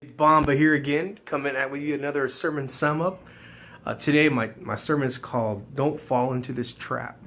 It's Bomba here again, coming at with you another sermon sum up. Today, my sermon is called "Don't Fall into This Trap."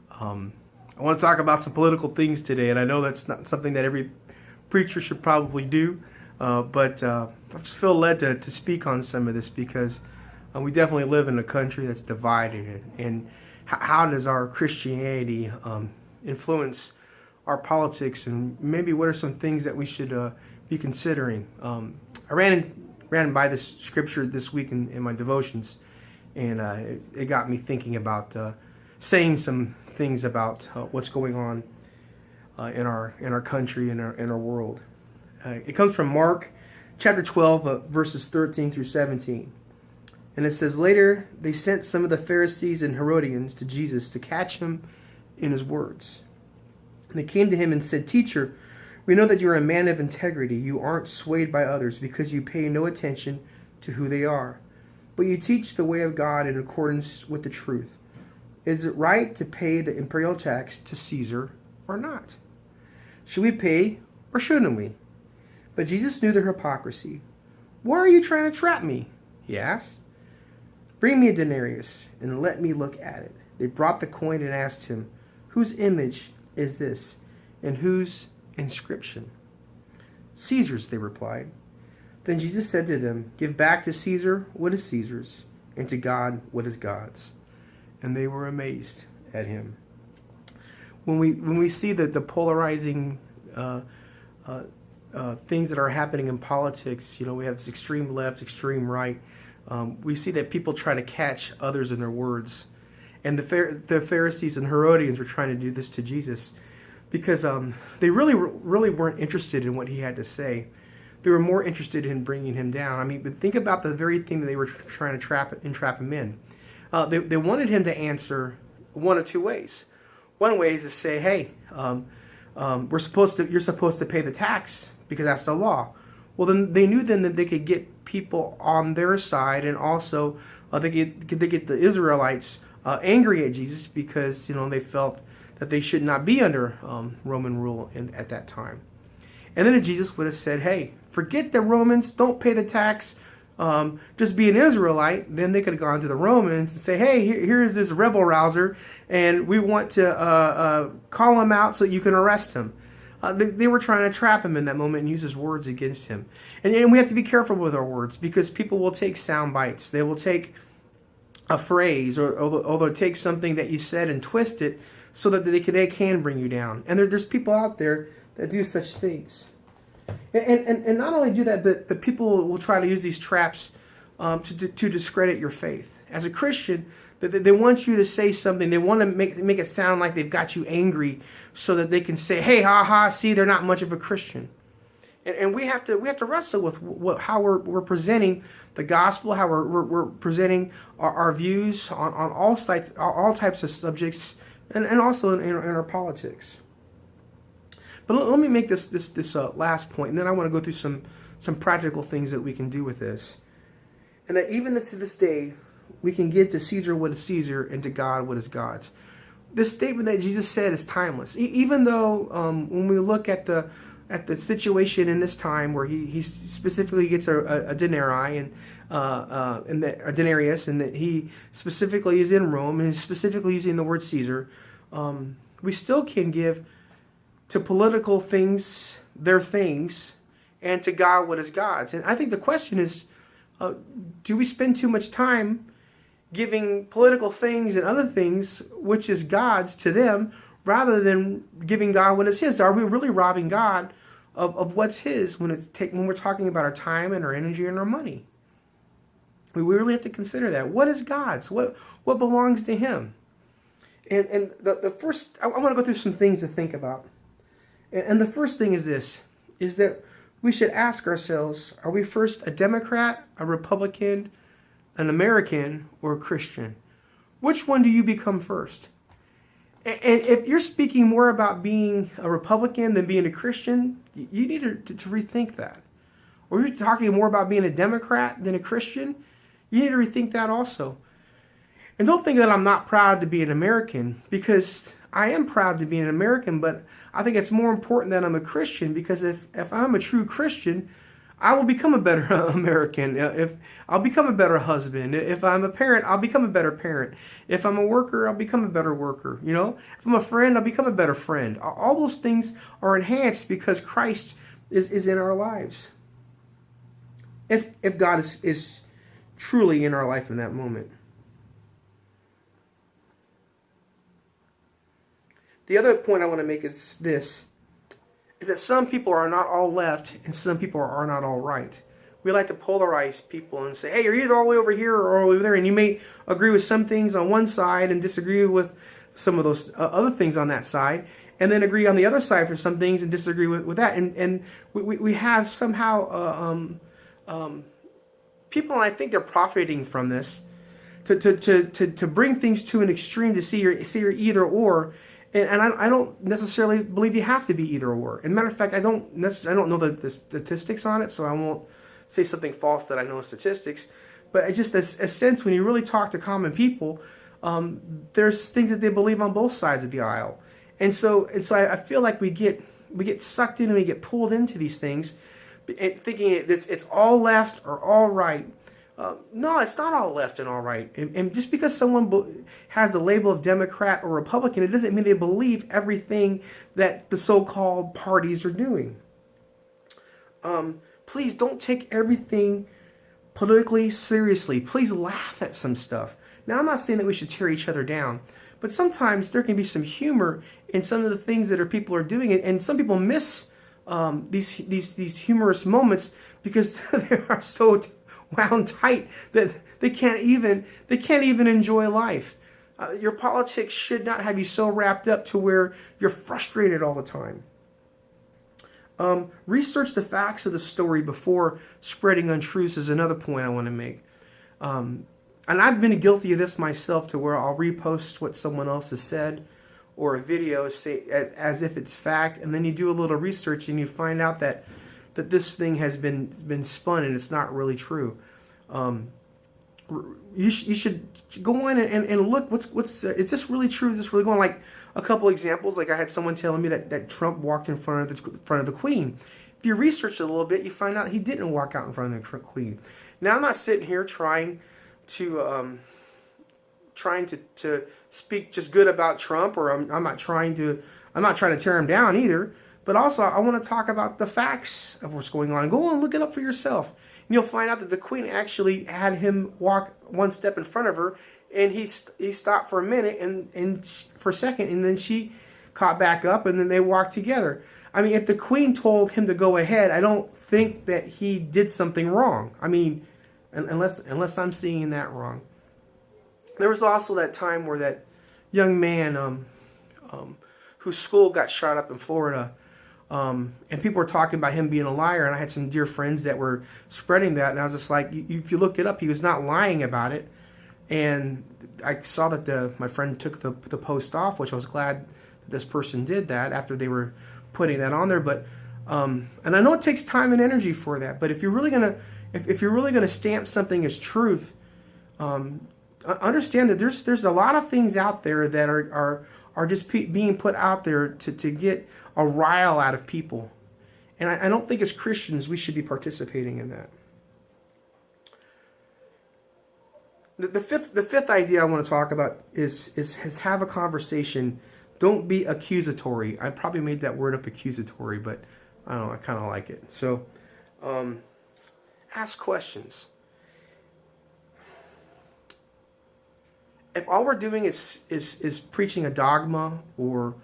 I want to talk about some political things today, and I know that's not something that every preacher should probably do, but I just feel led to speak on some of this because we definitely live in a country that's divided, and how does our Christianity influence our politics, and maybe what are some things that we should be considering. I ran by this scripture this week in my devotions, and it got me thinking about saying some things about what's going on in our country and in our world. It comes from Mark chapter 12, verses 13 through 17. And it says, "Later they sent some of the Pharisees and Herodians to Jesus to catch him in his words. And they came to him and said, 'Teacher, we know that you're a man of integrity. You aren't swayed by others because you pay no attention to who they are. But you teach the way of God in accordance with the truth. Is it right to pay the imperial tax to Caesar or not? Should we pay or shouldn't we?' But Jesus knew their hypocrisy. 'Why are you trying to trap me?' he asked. 'Bring me a denarius and let me look at it.' They brought the coin and asked him, 'Whose image is this, and whose inscription?' 'Caesar's,' they replied. Then Jesus said to them, 'Give back to Caesar what is Caesar's, and to God what is God's.' And they were amazed at him." When we see that the polarizing things that are happening in politics, we have this extreme left, extreme right. We see that people try to catch others in their words, and the Pharisees and Herodians were trying to do this to Jesus, because they really weren't interested in what he had to say. They were more interested in bringing him down. I mean, but think about the very thing that they were trying to entrap him in. They wanted him to answer one of two ways. One way is to say, "Hey, you're supposed to pay the tax because that's the law." Well, then they knew then that they could get people on their side, and also they get the Israelites angry at Jesus because they felt that they should not be under Roman rule at that time. And then if Jesus would have said, "Hey, forget the Romans, don't pay the tax, just be an Israelite," then they could have gone to the Romans and say, "Hey, here's this rebel rouser, and we want to call him out so you can arrest him." They were trying to trap him in that moment and use his words against him. And we have to be careful with our words, because people will take sound bites. They will take a phrase, or they'll take something that you said and twist it so that they can bring you down. And there's people out there that do such things. And not only do that, but people will try to use these traps to discredit your faith. As a Christian, they want you to say something. They want to make it sound like they've got you angry so that they can say, "Hey, ha ha, see, they're not much of a Christian." And we have to wrestle with how we're presenting the gospel, how we're presenting our views on all types of subjects, and also in our politics. But let me make this last point, and then I want to go through some practical things that we can do with this. And that even to this day, we can give to Caesar what is Caesar, and to God what is God's. This statement that Jesus said is timeless. Even though when we look at the situation in this time, where he specifically gets a denarii and a denarius, and that he specifically is in Rome and is specifically using the word Caesar, we still can give to political things their things, and to God what is God's. And I think the question is, do we spend too much time giving political things and other things which is God's to them, rather than giving God what is His? Are we really robbing God of what's His when we're talking about our time and our energy and our money? We really have to consider that. What is God's? What belongs to Him? And the first, I want to go through some things to think about. And the first thing is this, is that we should ask ourselves, are we first a Democrat, a Republican, an American, or a Christian? Which one do you become first? And if you're speaking more about being a Republican than being a Christian, you need to rethink that. Or if you're talking more about being a Democrat than a Christian, you need to rethink that also. And don't think that I'm not proud to be an American, because I am proud to be an American, but I think it's more important that I'm a Christian, because if I'm a true Christian, I will become a better American. If I'll become a better husband. If I'm a parent, I'll become a better parent. If I'm a worker, I'll become a better worker. You know, if I'm a friend, I'll become a better friend. All those things are enhanced because Christ is in our lives. If God is truly in our life in that moment. The other point I want to make is this, is that some people are not all left and some people are not all right. We like to polarize people and say, hey, you're either all the way over here or all the way over there. And you may agree with some things on one side and disagree with some of those other things on that side, and then agree on the other side for some things and disagree with that. And we have somehow people, and I think they're profiting from this, to bring things to an extreme to see your either or. And I don't necessarily believe you have to be either or. As a matter of fact, I don't know the statistics on it, so I won't say something false that I know statistics. But just a sense, when you really talk to common people, there's things that they believe on both sides of the aisle. And so I feel like we get sucked in and we get pulled into these things, thinking it's all left or all right. No, it's not all left and all right. And just because someone has the label of Democrat or Republican, it doesn't mean they believe everything that the so-called parties are doing. Please don't take everything politically seriously. Please laugh at some stuff. Now, I'm not saying that we should tear each other down, but sometimes there can be some humor in some of the things that people are doing, and some people miss these humorous moments because they are so wound tight that they can't even enjoy life. Your politics should not have you so wrapped up to where you're frustrated all the time. Research the facts of the story before spreading untruths is another point I want to make. And I've been guilty of this myself, to where I'll repost what someone else has said or a video as if it's fact, and then you do a little research and you find out that this thing has been spun and it's not really true. You should go in and look. Is this really true? Is this really going? Like a couple examples. Like I had someone telling me that Trump walked in front of the Queen. If you research it a little bit, you find out he didn't walk out in front of the Queen. Now, I'm not sitting here trying to speak just good about Trump, or I'm not trying to tear him down either. But also, I want to talk about the facts of what's going on. Go and look it up for yourself. And you'll find out that the Queen actually had him walk one step in front of her, and he stopped for a minute and for a second, and then she caught back up, and then they walked together. I mean, if the Queen told him to go ahead, I don't think that he did something wrong. I mean, unless I'm seeing that wrong. There was also that time where that young man whose school got shot up in Florida, and people were talking about him being a liar, and I had some dear friends that were spreading that, and I was just like, if you look it up, he was not lying about it. And I saw that my friend took the post off, which I was glad that this person did that after they were putting that on there. But and I know it takes time and energy for that, but if you're really gonna stamp something as truth, understand that there's a lot of things out there that are just being put out there to get a rile out of people. And I don't think as Christians we should be participating in that. The fifth idea I want to talk about is have a conversation. Don't be accusatory. I probably made that word up, accusatory, but I don't know, I kind of like it. So ask questions. If all we're doing is preaching a dogma or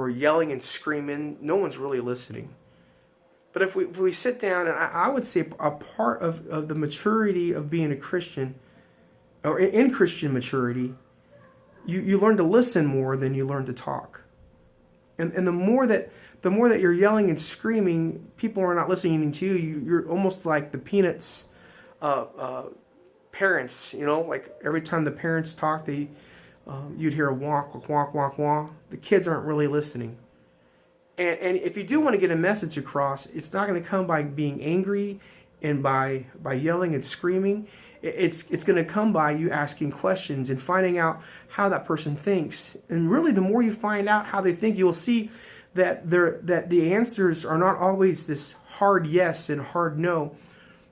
yelling and screaming, no one's really listening. But if we sit down, and I would say a part of the maturity of being a Christian, or in Christian maturity, you learn to listen more than you learn to talk. And the more that you're yelling and screaming, people are not listening to you. You're almost like the Peanuts parents, like every time the parents talk, you'd hear a wonk, wonk, wonk, wonk. The kids aren't really listening. And if you do want to get a message across, it's not going to come by being angry and by yelling and screaming. It's going to come by you asking questions and finding out how that person thinks. And really, the more you find out how they think, you'll see that the answers are not always this hard yes and hard no.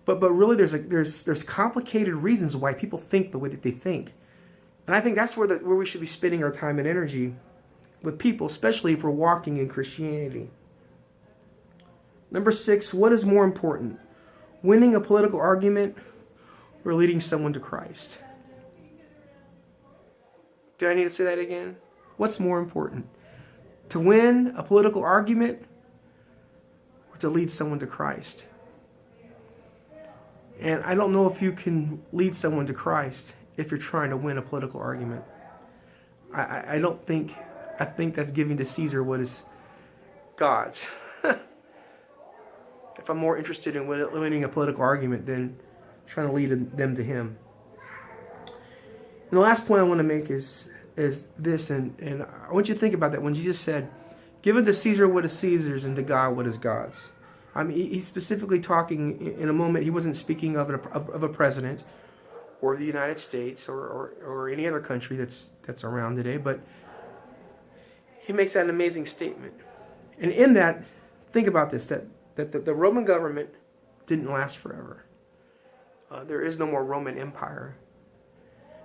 But really, there's complicated reasons why people think the way that they think, and I think that's where we should be spending our time and energy with people, especially if we're walking in Christianity. Number 6, what is more important, winning a political argument or leading someone to Christ? Do I need to say that again? What's more important, to win a political argument or to lead someone to Christ? And I don't know if you can lead someone to Christ if you're trying to win a political argument. I think that's giving to Caesar what is God's. If I'm more interested in winning a political argument than trying to lead them to him. And the last point I want to make is this, and I want you to think about that when Jesus said, "Give unto Caesar what is Caesar's, and to God what is God's." I mean, he's specifically talking in a moment. He wasn't speaking of a president or the United States or any other country that's around today, but he makes that an amazing statement. And in that, think about this, that the Roman government didn't last forever. There is no more Roman Empire.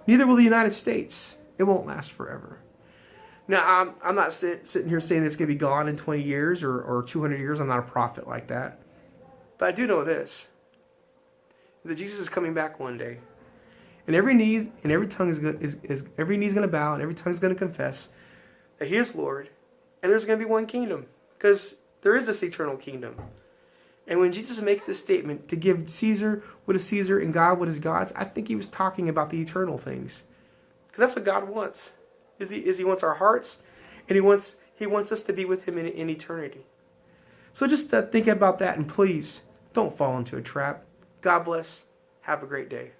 Neither will the United States. It won't last forever. Now, I'm not sitting here saying it's going to be gone in 20 years or 200 years. I'm not a prophet like that. But I do know this, that Jesus is coming back one day. And every knee and every tongue every knee's going to bow and every tongue's going to confess that he is Lord. And there's going to be one kingdom, because there is this eternal kingdom. And when Jesus makes this statement to give Caesar what is Caesar and God what is God's, I think he was talking about the eternal things. Because that's what God wants. He wants our hearts, and he wants us to be with him in eternity. So just think about that, and please don't fall into a trap. God bless. Have a great day.